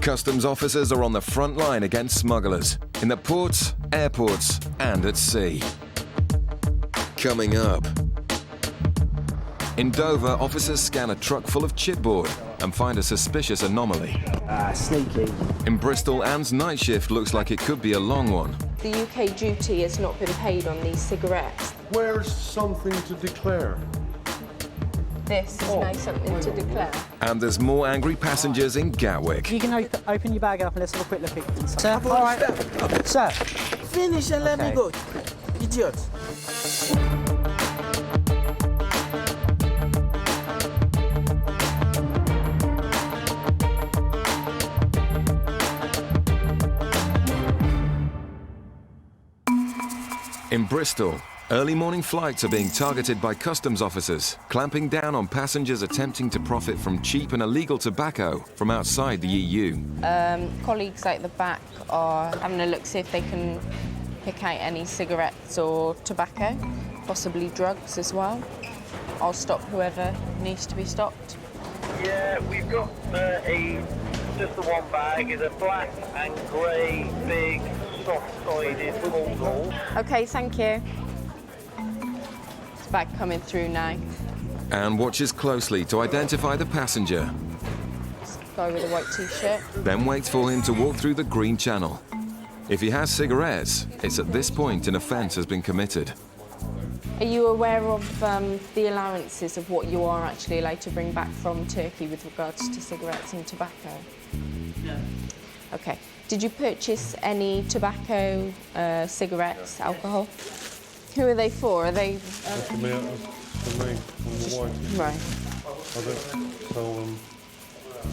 Customs officers are on the front line against smugglers, in the ports, airports, and at sea. Coming up. In Dover, officers scan a truck full of chipboard and find a suspicious anomaly. Sneaky. In Bristol, Anne's night shift looks like it could be a long one. The UK duty has not been paid on these cigarettes. Where's something to declare? This is now something to declare. And there's more angry passengers in Gatwick. You can open your bag up and let's have a quick look at it. Sir, all right. Sir. Finish and let me go. Idiot. In Bristol, early morning flights are being targeted by customs officers, clamping down on passengers attempting to profit from cheap and illegal tobacco from outside the EU. Colleagues at the back are having a look, see if they can pick out any cigarettes or tobacco, possibly drugs as well. I'll stop whoever needs to be stopped. Yeah, we've got just the one bag. Is a black and grey, big, soft-sided full door. OK, thank you. It's bag coming through now. Anne watches closely to identify the passenger, Guy with a white T-shirt. then waits for him to walk through the green channel. If he has cigarettes, it's at this point an offence has been committed. Are you aware of the allowances of what you are actually allowed to bring back from Turkey with regards to cigarettes and tobacco? No. OK. Did you purchase any tobacco, cigarettes, alcohol? Who are they for? Are they... For me and my wife. Right. I don't tell them.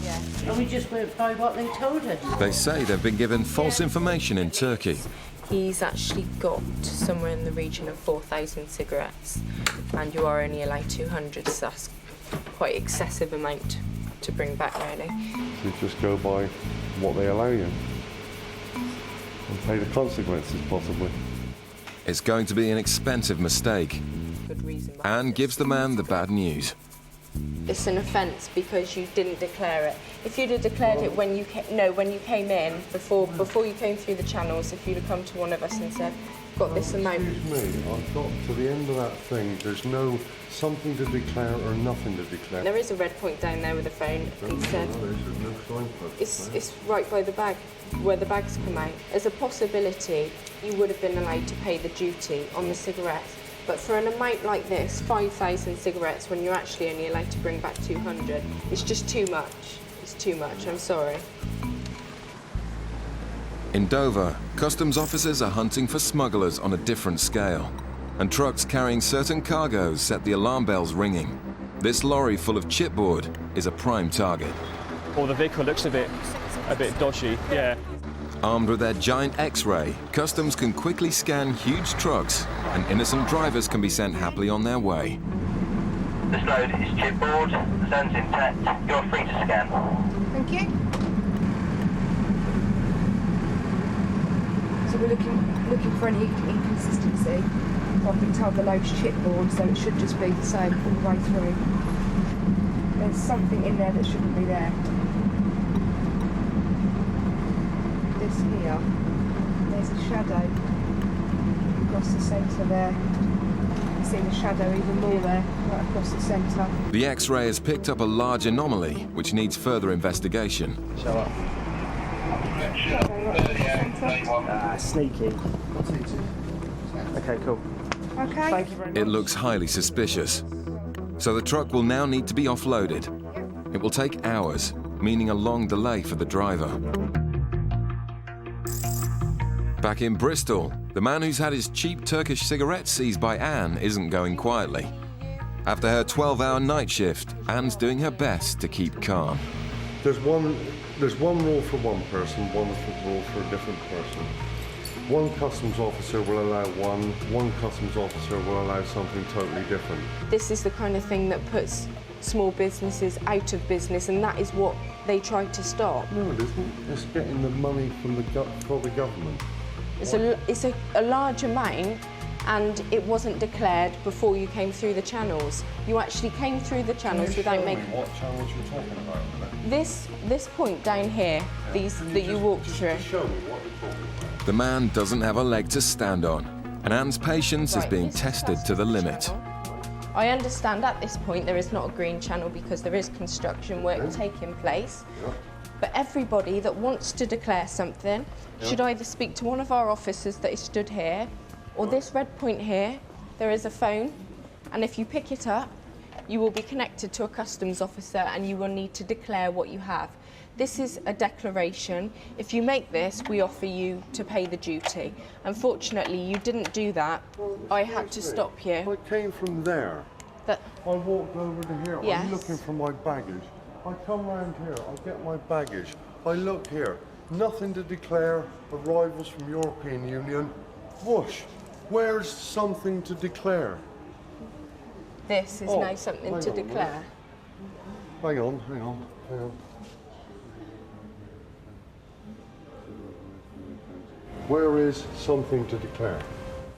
Yeah. And we just went by what they told us. They say they've been given false information in Turkey. He's actually got somewhere in the region of 4,000 cigarettes, and you are only allowed 200, so that's quite excessive amount to bring back, really. You just go by what they allow you and pay the consequences, possibly. It's going to be an expensive mistake. Good reason. Anne gives the man the bad news. It's an offence because you didn't declare it. If you'd have declared it when you came in, before you came through the channels, if you'd have come to one of us and said, got this amount. Excuse me, I've got to the end of that thing. There's no something to declare or nothing to declare. There is a red point down there with a phone. He said, it's right by the bag, where the bags come out. There's a possibility you would have been allowed to pay the duty on the cigarettes. But for an amount like this, 5,000 cigarettes, when you're actually only allowed to bring back 200, it's just too much. It's too much, I'm sorry. In Dover, customs officers are hunting for smugglers on a different scale. And trucks carrying certain cargoes set the alarm bells ringing. This lorry full of chipboard is a prime target. Well, the vehicle looks a bit dodgy, yeah. Armed with their giant X-ray, customs can quickly scan huge trucks, and innocent drivers can be sent happily on their way. This load is chipboard. The zone's intact. You're free to scan. Thank you. So we're looking for any inconsistency. I've been told the load's chipboard, so it should just be the same all the way through. There's something in there that shouldn't be there. This here, there's a shadow across the centre there. You see the shadow even more there, right across the centre. The X-ray has picked up a large anomaly, which needs further investigation. Show up. Sneaky. OK, cool. OK. Thank you very much. It looks highly suspicious. So the truck will now need to be offloaded. It will take hours, meaning a long delay for the driver. Back in Bristol, the man who's had his cheap Turkish cigarettes seized by Anne isn't going quietly. After her 12-hour night shift, Anne's doing her best to keep calm. There's one rule for one person, one rule for a different person. One customs officer will allow one customs officer will allow something totally different. This is the kind of thing that puts small businesses out of business, and that is what they try to stop. No, it isn't. It's getting the money from for the government. It's a large amount, and it wasn't declared before you came through the channels. You actually came through the channels without making... What channels you're talking about? This point down here, these that you walked through. Just show me what you're talking about. The man doesn't have a leg to stand on, and Anne's patience is Right, being this tested first to the channel. limit. I understand at this point there is not a green channel because there is construction work taking place. Yeah. But everybody that wants to declare something should either speak to one of our officers that is stood here, or this red point here. There is a phone, and if you pick it up, you will be connected to a customs officer and you will need to declare what you have. This is a declaration. If you make this, we offer you to pay the duty. Unfortunately, you didn't do that. I had to stop you. I came from there. That, I walked over to here. Yes. I'm looking for my baggage. I come round here. I get my baggage. I look here. Nothing to declare. Arrivals from European Union. Whoosh. Where's something to declare? this is now something hang to on a minute. declare. Hang on. Where is something to declare?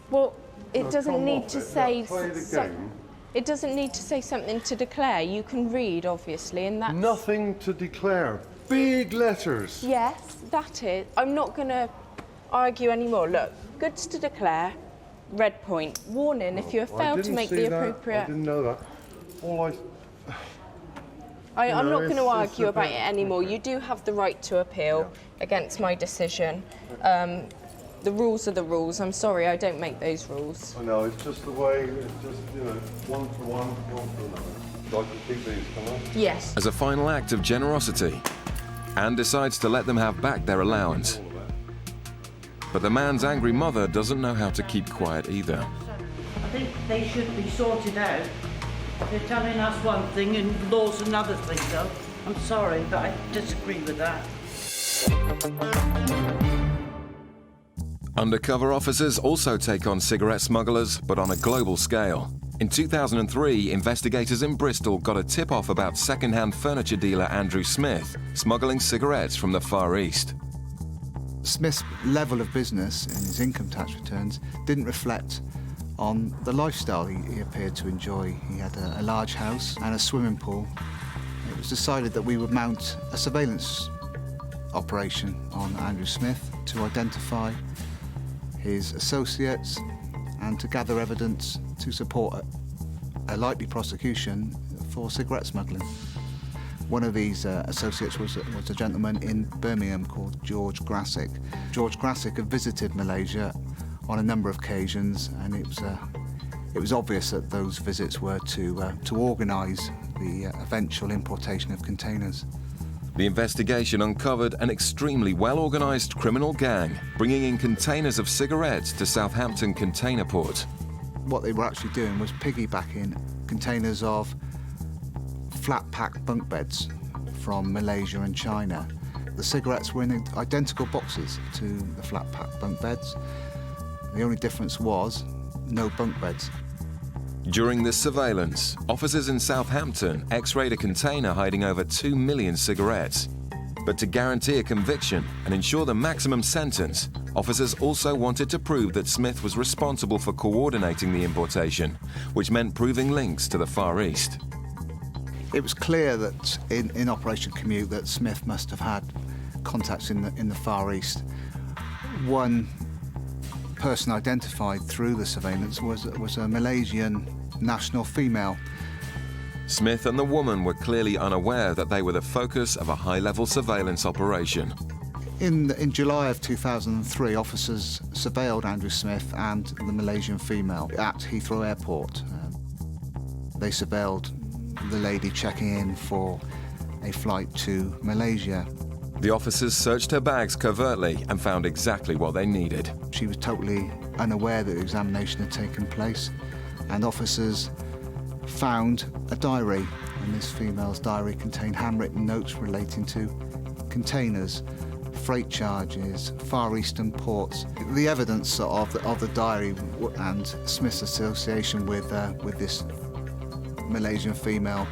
Well, it Now, doesn't come need off to it. say... Now, play the so- game. It doesn't need to say something to declare. You can read, obviously, and that's... Nothing to declare. Big letters. Yes, that is. I'm not going to argue anymore. Look, goods to declare, red point. Warning, if you have I failed to didn't make see the that. appropriate... I didn't know that. All I'm No, not going to it's argue a about bit- it anymore. You do have the right to appeal against my decision. The rules are the rules. I'm sorry, I don't make those rules. I know, it's just the way, it's just, you know, one for one for another. So I can keep these, can I? Yes. As a final act of generosity, Anne decides to let them have back their allowance. But the man's angry mother doesn't know how to keep quiet either. I think they should be sorted out. They're telling us one thing and law's another thing, though. I'm sorry, but I disagree with that. Undercover officers also take on cigarette smugglers, but on a global scale. In 2003, investigators in Bristol got a tip-off about second-hand furniture dealer Andrew Smith smuggling cigarettes from the Far East. Smith's level of business in his income tax returns didn't reflect on the lifestyle he appeared to enjoy. He had a large house and a swimming pool. It was decided that we would mount a surveillance operation on Andrew Smith to identify his associates and to gather evidence to support a likely prosecution for cigarette smuggling. One of these associates was a gentleman in Birmingham called George Grassick. George Grassick had visited Malaysia on a number of occasions, and it was obvious that those visits were to organise the eventual importation of containers. The investigation uncovered an extremely well-organised criminal gang bringing in containers of cigarettes to Southampton Container Port. What they were actually doing was piggybacking containers of flat-pack bunk beds from Malaysia and China. The cigarettes were in identical boxes to the flat-pack bunk beds. The only difference was no bunk beds. During this surveillance, officers in Southampton x-rayed a container hiding over 2 million cigarettes. But to guarantee a conviction and ensure the maximum sentence, officers also wanted to prove that Smith was responsible for coordinating the importation, which meant proving links to the Far East. It was clear that in Operation Commute that Smith must have had contacts in the Far East. One person identified through the surveillance was a Malaysian national female. Smith and the woman were clearly unaware that they were the focus of a high-level surveillance operation. In July of 2003, officers surveilled Andrew Smith and the Malaysian female at Heathrow Airport. They surveilled the lady checking in for a flight to Malaysia. The officers searched her bags covertly and found exactly what they needed. She was totally unaware that the examination had taken place, and officers found a diary, and this female's diary contained handwritten notes relating to containers, freight charges, Far Eastern ports. The evidence of the diary and Smith's association with this Malaysian female,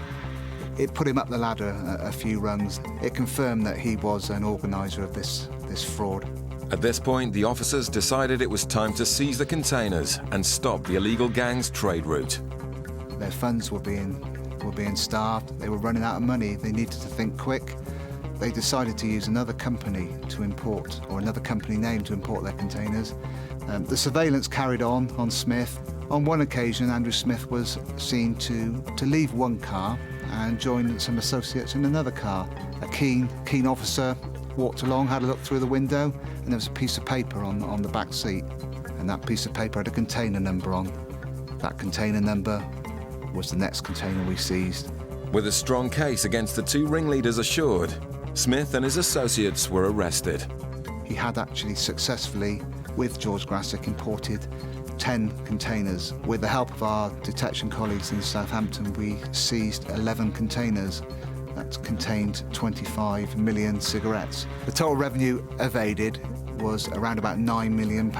it put him up the ladder a few rungs. It confirmed that he was an organiser of this fraud. At this point, the officers decided it was time to seize the containers and stop the illegal gang's trade route. Their funds were being starved. They were running out of money. They needed to think quick. They decided to use another company to import, or another company name to import their containers. The surveillance carried on Smith. On one occasion, Andrew Smith was seen to leave one car and join some associates in another car. A keen officer walked along, had a look through the window, and there was a piece of paper on the back seat. And that piece of paper had a container number on. That container number was the next container we seized. With a strong case against the two ringleaders assured, Smith and his associates were arrested. He had actually successfully, with George Grassick, imported 10 containers. With the help of our detection colleagues in Southampton, we seized 11 containers that contained 25 million cigarettes. The total revenue evaded was around about £9 million.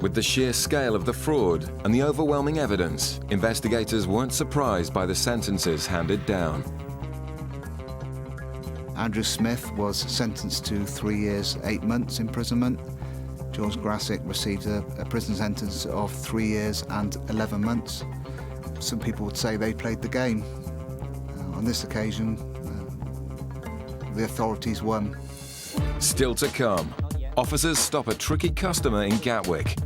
With the sheer scale of the fraud and the overwhelming evidence, investigators weren't surprised by the sentences handed down. Andrew Smith was sentenced to 3 years, 8 months imprisonment. George Grassick received a prison sentence of 3 years and 11 months. Some people would say they played the game. On this occasion, the authorities won. Still to come, officers stop a tricky customer in Gatwick.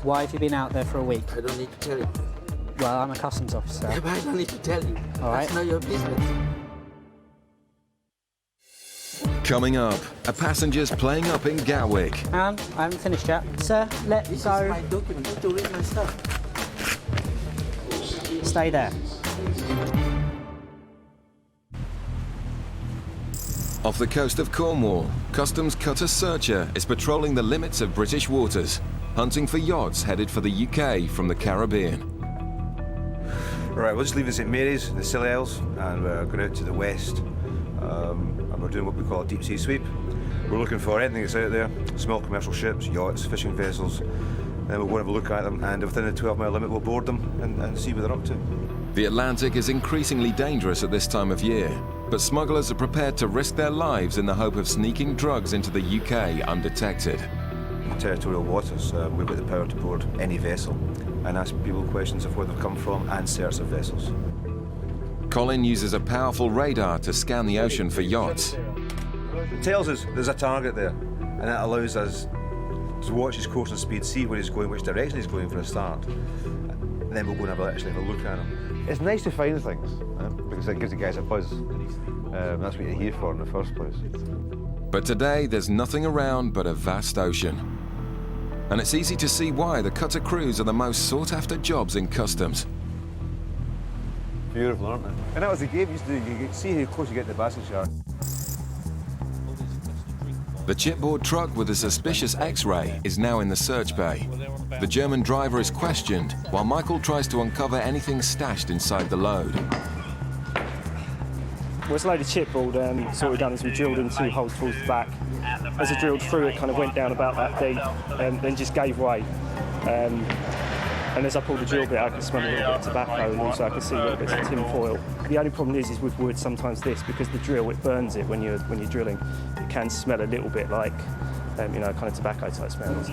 Why have you been out there for a week? I don't need to tell you. Well, I'm a customs officer. Yeah, but I don't need to tell you. All right. That's not your business. Coming up, a passenger's playing up in Gatwick. Hang on, I haven't finished yet. Sir, let This go. is my document. You need to read my stuff. Stay there. Off the coast of Cornwall, customs cutter searcher is patrolling the limits of British waters, hunting for yachts headed for the UK from the Caribbean. Right, we'll just leave St Mary's, the Scilly Isles, and we're going out to the west. And we're doing what we call a deep sea sweep. We're looking for anything that's out there, small commercial ships, yachts, fishing vessels. Then we'll go and have a look at them, and within the 12-mile limit we'll board them and see what they're up to. The Atlantic is increasingly dangerous at this time of year, but smugglers are prepared to risk their lives in the hope of sneaking drugs into the UK undetected. Territorial waters, we've got the power to board any vessel and ask people questions of where they've come from and search of vessels. Colin uses a powerful radar to scan the ocean for yachts. It tells us there's a target there, and that allows us to watch his course and speed, see where he's going, which direction he's going for a start. And then we'll go and actually have a look at him. It's nice to find things, because it gives the guys a buzz. That's what you're here for in the first place. But today there's nothing around but a vast ocean. And it's easy to see why the cutter crews are the most sought-after jobs in customs. Beautiful, aren't they? And that was the game you used to do. You could see how close you get to the passage yard. The chipboard truck with a suspicious X-ray is now in the search bay. The German driver is questioned, while Michael tries to uncover anything stashed inside the load. Well, it's a load of chipboard. So what we've done is we drilled in 2 holes towards the back. As I drilled through, it kind of went down about that deep and then just gave way. And as I pulled the drill bit, I could smell a little bit of tobacco, and also I could see little bits of tin foil. The only problem is with wood, sometimes because the drill, it burns it when you're drilling. It can smell a little bit like, kind of tobacco type smells.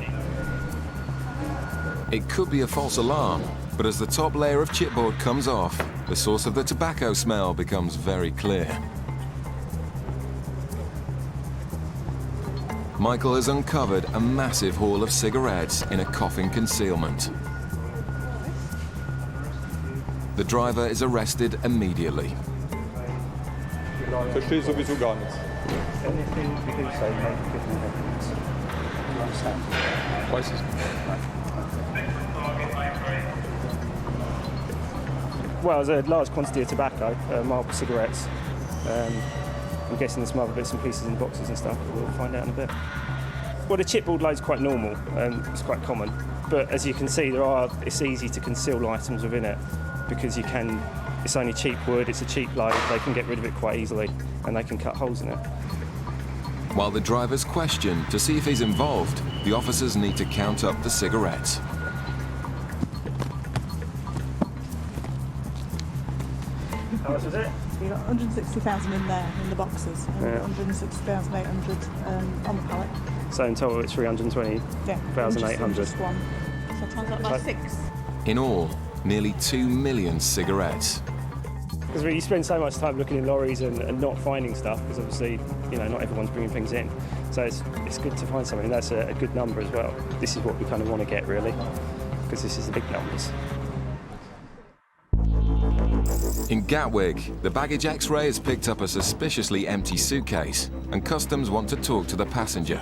It could be a false alarm, but as the top layer of chipboard comes off, the source of the tobacco smell becomes very clear. Michael has uncovered a massive haul of cigarettes in a coffin concealment. The driver is arrested immediately. Verstehe sowieso gar nichts. Anything we do say, make a different evidence. You understand? Weiß es. Well, there's a large quantity of tobacco, marked cigarettes. I'm guessing there's some other bits and pieces in boxes and stuff, but we'll find out in a bit. Well, the chipboard load's quite normal, it's quite common. But as you can see, it's easy to conceal items within it because it's only cheap wood, it's a cheap load, they can get rid of it quite easily and they can cut holes in it. While the driver's questioned to see if he's involved, the officers need to count up the cigarettes. How much was it? You got 160,000 in there, in the boxes, and Yeah. 160,800 on the pallet. So in total it's 320,800. Just one. So times that by 6. In all, nearly 2 million cigarettes. Because you spend so much time looking in lorries and not finding stuff, because obviously, you know, not everyone's bringing things in. So it's good to find something. That's a good number as well. This is what we kind of want to get, really, because this is the big numbers. In Gatwick, the baggage X-ray has picked up a suspiciously empty suitcase, and customs want to talk to the passenger.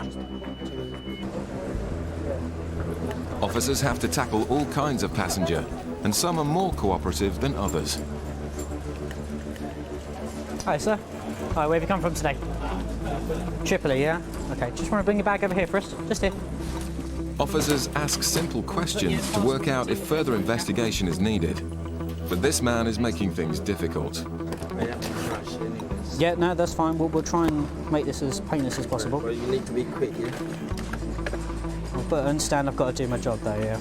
Officers have to tackle all kinds of passenger, and some are more cooperative than others. Hi, sir. Hi, where have you come from today? Tripoli, yeah? Okay, just want to bring your bag over here first. Just here. Officers ask simple questions to work out if further investigation is needed. But this man is making things difficult. Yeah, no, that's fine. We'll try and make this as painless as possible. But you need to be quick, yeah? But I understand I've got to do my job, though, yeah?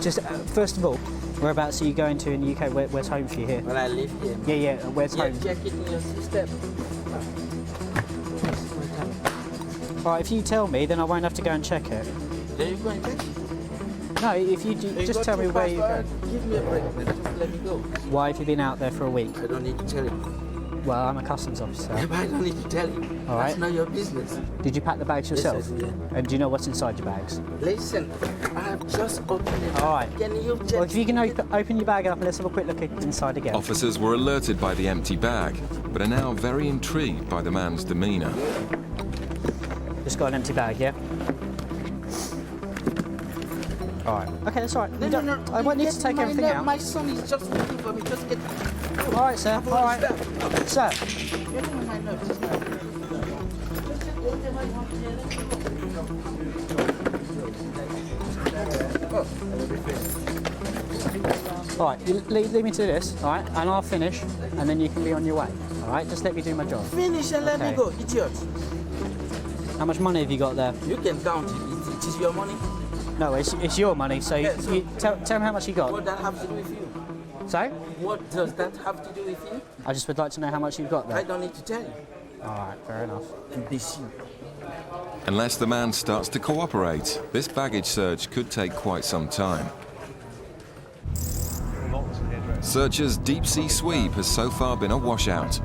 Just, first of all, whereabouts are you going to in the UK? Where's home for you here? Well, I live here. Yeah, where's home? Check it in your system. All right, if you tell me, then I won't have to go and check it. Then you go and check it. No, if you do, just tell me where you go. Give me a break, then just let me go. Why have you been out there for a week? I don't need to tell you. Well, I'm a customs officer. Yeah, but I don't need to tell you. All right. That's not your business. Did you pack the bags yourself? Yes, yeah. And do you know what's inside your bags? Listen, I have just opened it. All right. Can you check? Well, if you can open your bag up and let's have a quick look inside again. Officers were alerted by the empty bag, but are now very intrigued by the man's demeanour. Just got an empty bag, yeah? All right. Okay, that's all right. No. I won't need to take everything out. My son is just looking for me. Just get. All right, sir. All right. Sir. Get on my notes. All right, you leave me to this, all right? And I'll finish, and then you can be on your way. All right, just let me do my job. Finish and let me go, idiot. How much money have you got there? You can count it. It is your money. No, it's your money, so, Yeah, tell me how much you got. What does that have to do with you? So? What does that have to do with you? I just would like to know how much you've got there. I don't need to tell you. All right, fair enough. Imbecile. Unless the man starts to cooperate, this baggage search could take quite some time. Searchers' deep-sea sweep has so far been a washout.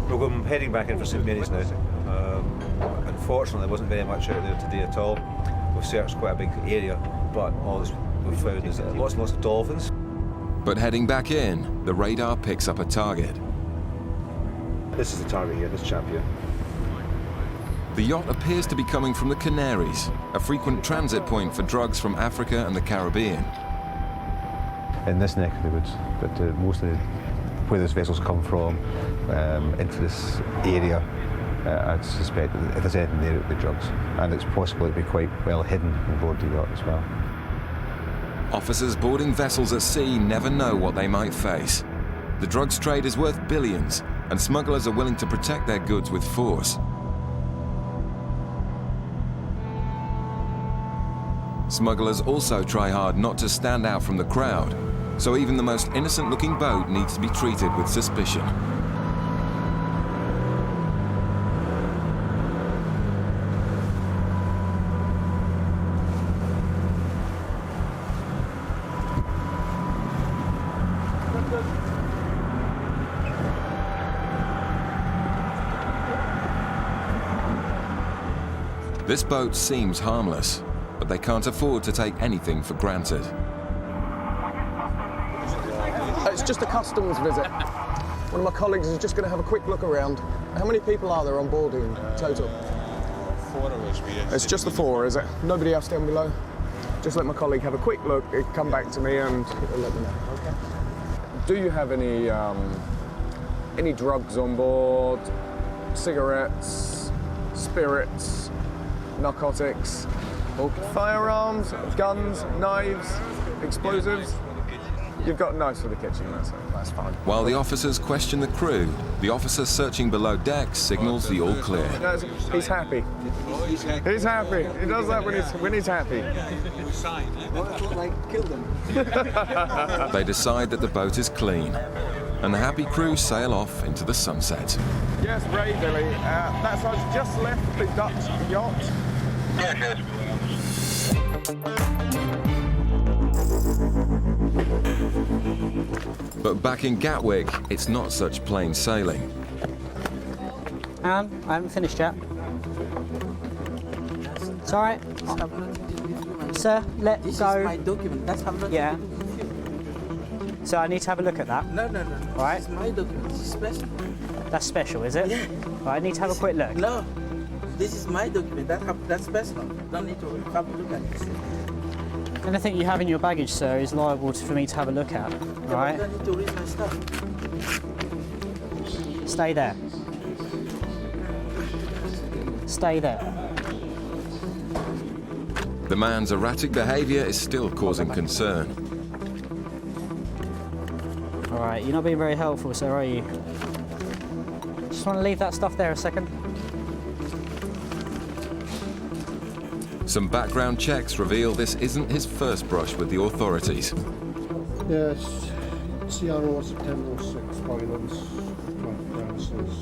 Well, I'm heading back in for St Mary's now. Unfortunately, there wasn't very much out there today at all. We've searched quite a big area, but all we've found is lots and lots of dolphins. But heading back in, the radar picks up a target. This is the target here, this chap here. The yacht appears to be coming from the Canaries, a frequent transit point for drugs from Africa and the Caribbean. In this neck of the woods, but mostly where those vessels come from into this area, I'd suspect that if there's anything there, it would be drugs. And it's possible it'd be quite well hidden on board the yacht as well. Officers boarding vessels at sea never know what they might face. The drugs trade is worth billions, and smugglers are willing to protect their goods with force. Smugglers also try hard not to stand out from the crowd, so even the most innocent-looking boat needs to be treated with suspicion. This boat seems harmless, but they can't afford to take anything for granted. It's just a customs visit. One of my colleagues is just going to have a quick look around. How many people are there on board in total? 4 of us. It's just the 4, is it? Nobody else down below? Just let my colleague have a quick look, come back to me and let me know. Okay. Do you have any drugs on board? Cigarettes, spirits, narcotics, or firearms, guns, knives, explosives? You've got knives for the kitchen, that's fine. While the officers question the crew, the officer searching below deck signals the all clear. No, he's happy. He's happy. He does that when he's happy. Well, I thought I killed him. They decide that the boat is clean. and the happy crew sail off into the sunset. Yes, Ray, Billy. That's us just left the Dutch yacht. But back in Gatwick, it's not such plain sailing. Alan, I haven't finished yet. It's all right. Sir, let This go. is my document. That's how much. Yeah. So I need to have a look at that. No. All right. This is my document. This is special. That's special, is it? Yeah. All right, I need to have a quick look. No. This is my document. That's special. Don't need to have a look at this. Anything you have in your baggage, sir, is liable for me to have a look at. All right. I don't need to read my stuff. Stay there. Stay there. The man's erratic behaviour is still causing concern. All right, you're not being very helpful, sir, are you? Just want to leave that stuff there a second. Some background checks reveal this isn't his first brush with the authorities. Yes, CRO September 6 violence, premises,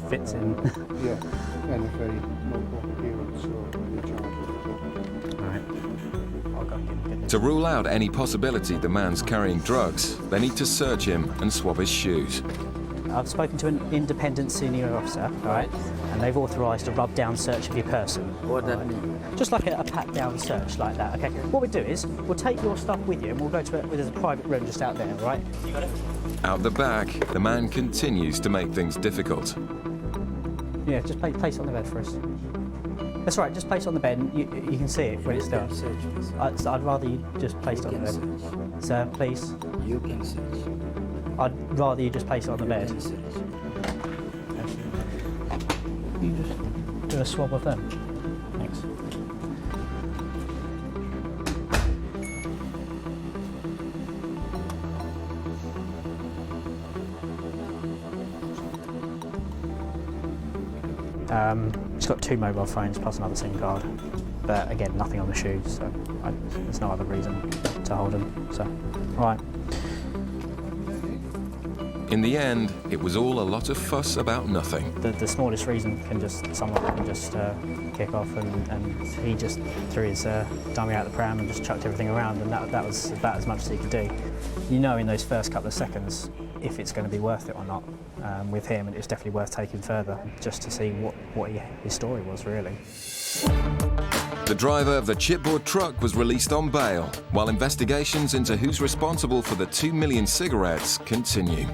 Fits in. Yeah, NFA, no appearance or any charge. All right. I'll go and get To rule out any possibility the man's carrying drugs, they need to search him and swab his shoes. I've spoken to an independent senior officer, all right, and they've authorised a rub-down search of your person. What does that mean? Just like a pat-down search like that, okay? What we'll do is, we'll take your stuff with you and we'll go to there's a private room just out there, all right? You got it? Out the back, the man continues to make things difficult. Yeah, just place it on the bed for us. That's right, just place it on the bed and you can see it when it's done. I'd rather you just place it on the bed. Sir, please. You can search. I'd rather you just place it on the bed. You just do a swab of them. Thanks. It's got 2 mobile phones plus another SIM card. But again, nothing on the shoes, so there's no other reason to hold them. So, all right. In the end, it was all a lot of fuss about nothing. The smallest reason someone can just kick off, and he just threw his dummy out the pram and just chucked everything around, and that was about as much as he could do. You know in those first couple of seconds if it's going to be worth it or not. With him, and it's definitely worth taking further just to see what his story was really. The driver of the chipboard truck was released on bail, while investigations into who's responsible for the 2 million cigarettes continue.